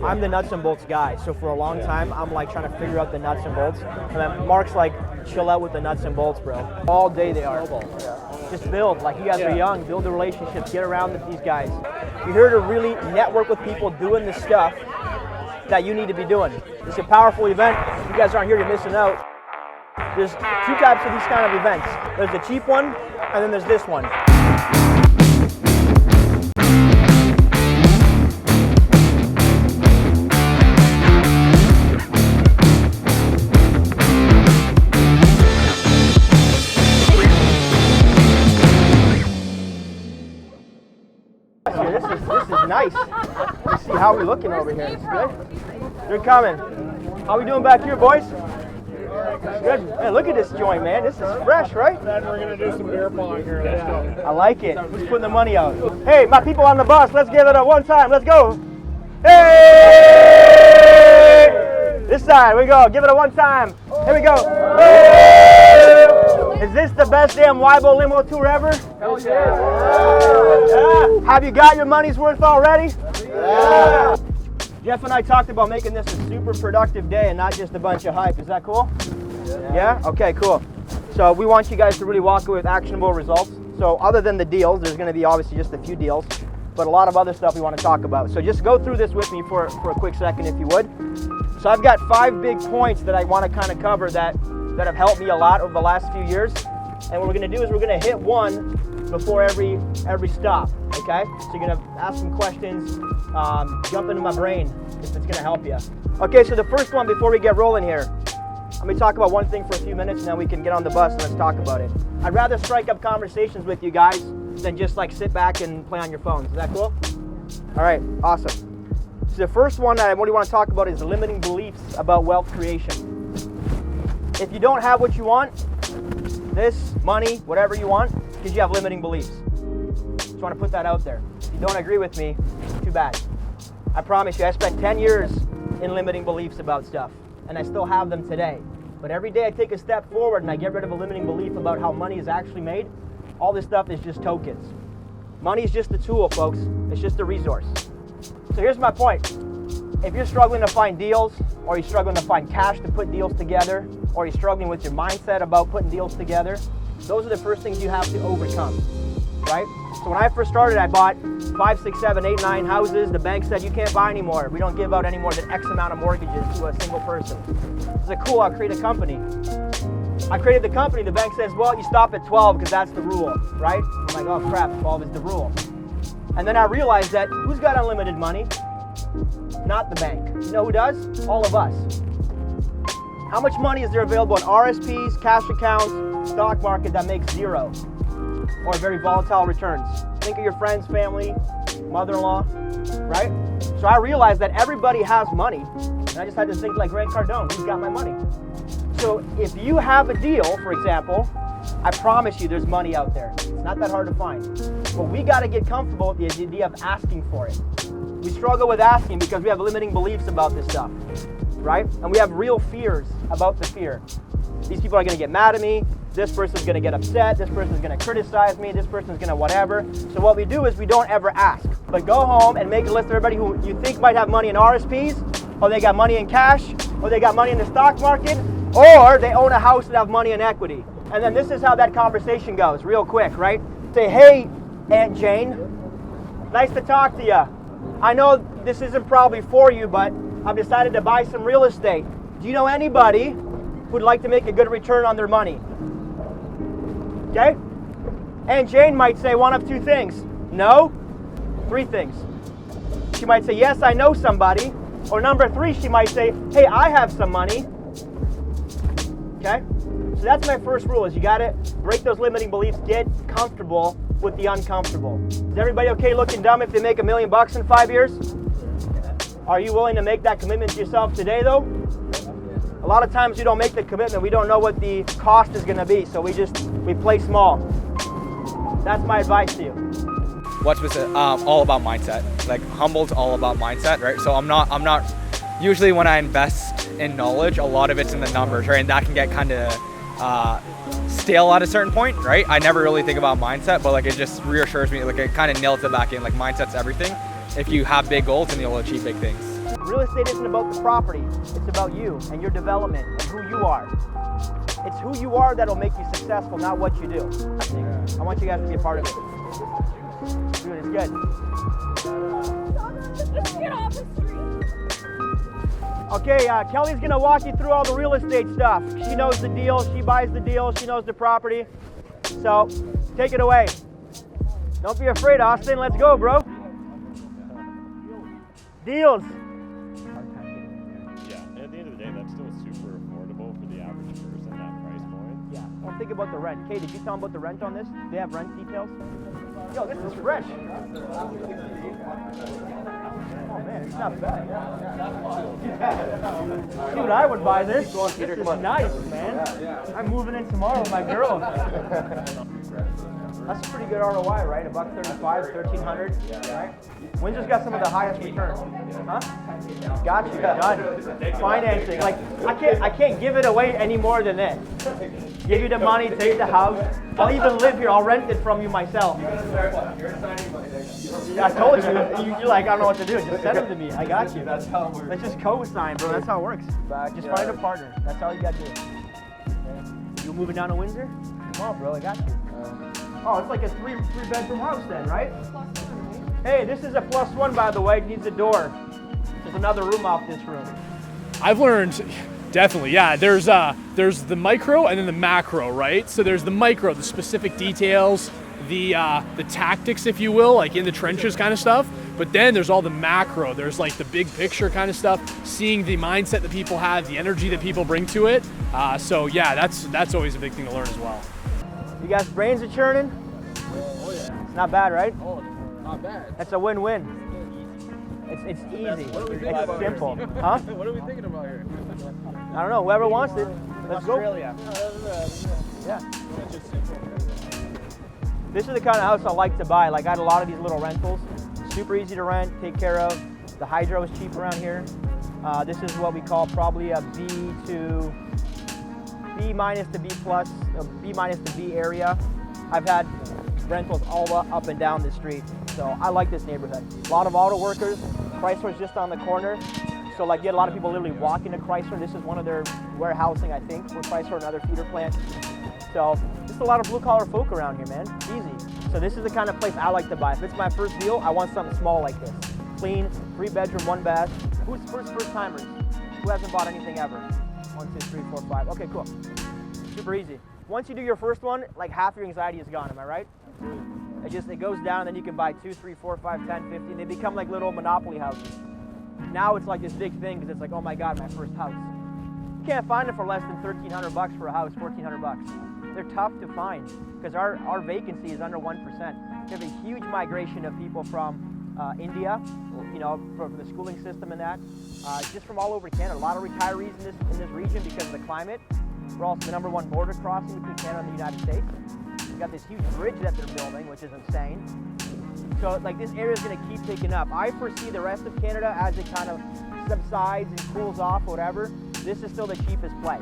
I'm the nuts and bolts guy. So for a long time, I'm like trying to figure out the nuts and bolts. And then Mark's like, chill out with the nuts and bolts, bro. All day they are. Just build, like you guys are young, build the relationships, get around with these guys. You're here to really network with people doing the stuff that you need to be doing. It's a powerful event. If you guys aren't here, you're missing out. There's two types of these kind of events. There's the cheap one, and then there's this one. This is nice. Let's see how we're looking over here. It's good. You're coming. How we doing back here, boys? Good. Man, look at this joint, man. This is fresh, right? Then we're gonna do some beer pong here. Let's go. I like it. Who's putting the money out? Hey, my people on the bus, let's give it a one time. Let's go. Hey! This side, we go. Give it a one time. Here we go. Hey! Is this the best damn Wybo Limo Tour ever? Hell yeah. Yeah. Have you got your money's worth already? Yeah. Jeff and I talked about making this a super productive day and not just a bunch of hype. Is that cool? Yeah? Okay, cool. So we want you guys to really walk away with actionable results. So other than the deals, there's going to be obviously just a few deals, but a lot of other stuff we want to talk about. So just go through this with me for a quick second if you would. So I've got 5 big points that I want to kind of cover that have helped me a lot over the last few years. And what we're going to do is we're going to hit one before every stop, okay? So you're going to ask some questions, jump into my brain if it's going to help you. Okay, so the first one before we get rolling here, let me talk about one thing for a few minutes and then we can get on the bus and let's talk about it. I'd rather strike up conversations with you guys than just like sit back and play on your phones. Is that cool? All right, awesome. So the first one that I really want to talk about is limiting beliefs about wealth creation. If you don't have what you want, this, money, whatever you want, because you have limiting beliefs. Just want to put that out there. If you don't agree with me, too bad. I promise you, I spent 10 years in limiting beliefs about stuff, and I still have them today. But every day I take a step forward and I get rid of a limiting belief about how money is actually made. All this stuff is just tokens. Money is just a tool, folks. It's just a resource. So here's my point. If you're struggling to find deals, or you're struggling to find cash to put deals together, or you're struggling with your mindset about putting deals together, those are the first things you have to overcome, right? So when I first started, I bought 5, 6, 7, 8, 9 houses. The bank said, you can't buy anymore. We don't give out any more than X amount of mortgages to a single person. I said, cool, I'll create a company. I created the company. The bank says, well, you stop at 12 because that's the rule, right? I'm like, oh crap, 12 is the rule. And then I realized that who's got unlimited money? Not the bank. You know who does? All of us. How much money is there available in RSPs, cash accounts, stock market that makes 0 or very volatile returns? Think of your friends, family, mother-in-law, right? So I realized that everybody has money, and I just had to think like Grant Cardone, who's got my money? So if you have a deal, for example, I promise you there's money out there. It's not that hard to find. But we got to get comfortable with the idea of asking for it. We struggle with asking because we have limiting beliefs about this stuff, right? And we have real fears about the fear. These people are going to get mad at me. This person's going to get upset. This person's going to criticize me. This person's going to whatever. So what we do is we don't ever ask, but go home and make a list of everybody who you think might have money in RSPs, or they got money in cash, or they got money in the stock market, or they own a house and have money in equity. And then this is how that conversation goes, real quick, right? Say, hey, Aunt Jane, nice to talk to you. I know this isn't probably for you, but I've decided to buy some real estate. Do you know anybody who'd like to make a good return on their money? Okay? And Jane might say one of 2 things. No, 3 things. She might say, yes, I know somebody. Or number 3, she might say, hey, I have some money. Okay? So that's my first rule, is you gotta break those limiting beliefs, get comfortable with the uncomfortable. Is everybody okay looking dumb if they make $1 million in 5 years? Are you willing to make that commitment to yourself today though? A lot of times we don't make the commitment, we don't know what the cost is gonna be, so we play small. That's my advice to you. What's with it? All about mindset. Like Humble's all about mindset, right? So I'm not usually when I invest in knowledge, a lot of it's in the numbers, right? And that can get kind of stale at a certain point, right? I never really think about mindset, but like it just reassures me, like it kind of nails it back in, like mindset's everything. If you have big goals, then you'll achieve big things. Real estate isn't about the property. It's about you and your development and who you are. It's who you are that'll make you successful, not what you do. I want you guys to be a part of it. Dude, it's good. Let's get off the street. Okay, Kelly's gonna walk you through all the real estate stuff. She knows the deal, she buys the deal, she knows the property. So, take it away. Don't be afraid, Austin. Let's go, bro. Deals. Yeah, and at the end of the day, that's still super affordable for the average person, that price point. Yeah, don't think about the rent. Kay, did you tell them about the rent on this? Do they have rent details? Yo, this is fresh. Oh man, it's not bad. Dude, I would buy this. This is nice, man. I'm moving in tomorrow with my girl. That's a pretty good ROI, right? $135, $1,300, right? Windsor's got some of the highest returns, huh? Got you, done. Financing, like I can't give it away any more than this. Give you the money, take the house. I'll even live here. I'll rent it from you myself. I told you. You're like, I don't know what to do. Just send them to me. I got you. Let's just co-sign, bro. That's how it works. Just find a partner. That's all you got to do. You moving down to Windsor? Come on, bro. I got you. Oh, it's like a three-bedroom house then, right? Hey, this is a +1, by the way. It needs a door. There's another room off this room. I've learned, definitely, yeah. There's the micro and then the macro, right? So there's the micro, the specific details, the tactics, if you will, like in the trenches kind of stuff. But then there's all the macro. There's like the big picture kind of stuff, seeing the mindset that people have, the energy that people bring to it. So yeah, that's always a big thing to learn as well. You guys' brains are churning? Oh yeah. It's not bad, right? Oh, not bad. That's a win-win. It's easy. It's simple. Huh? What are we thinking about here? I don't know. Whoever wants it, let's go. Yeah. This is the kind of house I like to buy. Like I had a lot of these little rentals. Super easy to rent, take care of. The hydro is cheap around here. This is what we call probably a B to B minus to B plus, B minus to B area. I've had rentals all up and down the street. So I like this neighborhood. A lot of auto workers. Chrysler's just on the corner. So like you get a lot of people literally walking to Chrysler. This is one of their warehousing, I think, for Chrysler, another feeder plant. So just a lot of blue collar folk around here, man. Easy. So this is the kind of place I like to buy. If it's my first deal, I want something small like this. Clean, 3-bedroom, 1-bath. Who's first timers? Who hasn't bought anything ever? 1, 2, 3, 4, 5. Okay, cool. Super easy. Once you do your first one, like half your anxiety is gone, am I right? It goes down, and then you can buy 2, 3, 4, 5, 10, 50. They become like little monopoly houses. Now it's like this big thing because it's like, oh my God, my first house. You can't find it for less than $1,300 for a house, $1,400. They're tough to find because our vacancy is under 1%. We have a huge migration of people from India, you know, from the schooling system and that. Just from all over Canada. A lot of retirees in this region because of the climate. We're also the #1 border crossing between Canada and the United States. We've got this huge bridge that they're building, which is insane. So like this area is going to keep picking up. I foresee the rest of Canada as it kind of subsides and cools off, whatever. This is still the cheapest place.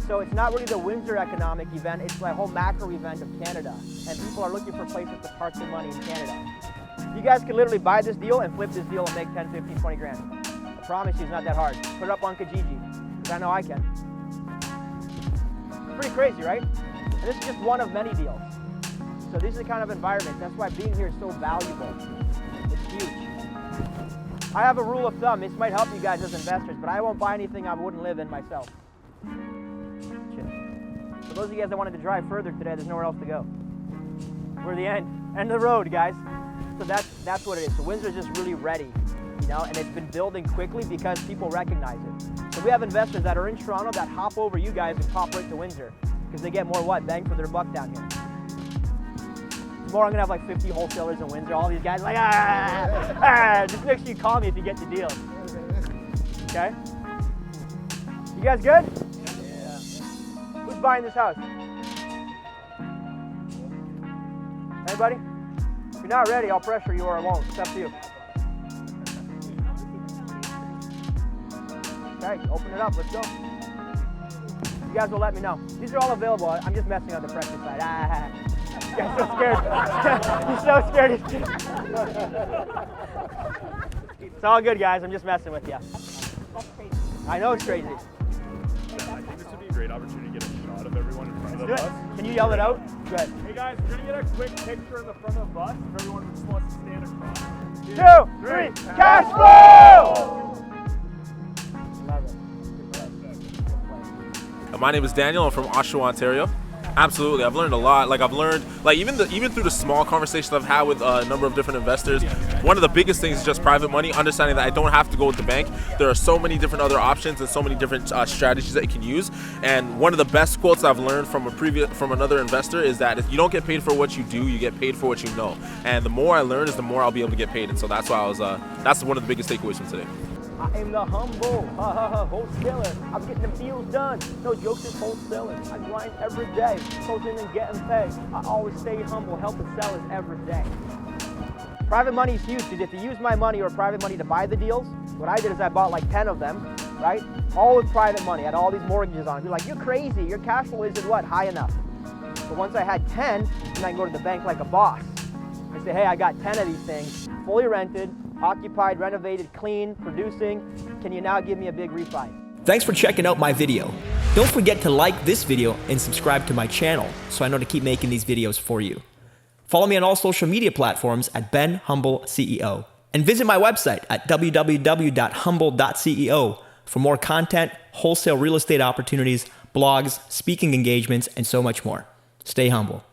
So it's not really the Windsor economic event, it's the whole macro event of Canada. And people are looking for places to park their money in Canada. You guys can literally buy this deal and flip this deal and make 10, 15, 20 grand. I promise you it's not that hard. Put it up on Kijiji, because I know I can. Pretty crazy, right? And this is just one of many deals. So this is the kind of environment. That's why being here is so valuable. It's huge. I have a rule of thumb. This might help you guys as investors, but I won't buy anything I wouldn't live in myself. For those of you guys that wanted to drive further today, there's nowhere else to go. We're the end of the road, guys. So that's what it is. So Windsor's just really ready, you know, and it's been building quickly because people recognize it. So we have investors that are in Toronto that hop over you guys and pop right to Windsor because they get more bang for their buck down here. Tomorrow I'm gonna have like 50 wholesalers in Windsor. All these guys like just make sure you call me if you get the deal. Okay? You guys good? Yeah. Who's buying this house? Anybody? If you're not ready, I'll pressure you or I won't. It's up to you. Okay, open it up. Let's go. You guys will let me know. These are all available. I'm just messing on the pressure side. You guys so scared. You're so scared. It's all good, guys. I'm just messing with you. That's crazy. I know it's crazy. I think this would be a great opportunity to get a shot of everyone in front of the Do it. bus. Can you yell it out? Good. Hey guys, we're gonna get a quick picture in the front of the bus if everyone just wants to stand across. 2, 3, cash flow! Love it. My name is Daniel. I'm from Oshawa, Ontario. Absolutely, I've learned a lot. Like I've learned, like even through the small conversations I've had with a number of different investors, one of the biggest things is just private money. Understanding that I don't have to go with the bank. There are so many different other options and so many different strategies that you can use. And one of the best quotes I've learned from another investor is that if you don't get paid for what you do, you get paid for what you know. And the more I learn, is the more I'll be able to get paid. And so that's why I was. That's one of the biggest takeaways from today. I am the humble wholesaler. I'm getting the deals done. No jokes, it's wholesaling. I grind every day, closing and getting paid. I always stay humble, helping sellers every day. Private money is huge because if you use my money or private money to buy the deals, what I did is I bought like 10 of them, right? All with private money. I had all these mortgages on it. You're like, you're crazy. Your cash flow isn't what? High enough. But once I had 10, then I can go to the bank like a boss. I say, hey, I got 10 of these things, fully rented, occupied, renovated, clean, producing. Can you now give me a big refi? Thanks for checking out my video. Don't forget to like this video and subscribe to my channel so I know to keep making these videos for you. Follow me on all social media platforms at Ben Humble CEO. And visit my website at www.humble.ceo for more content, wholesale real estate opportunities, blogs, speaking engagements, and so much more. Stay humble.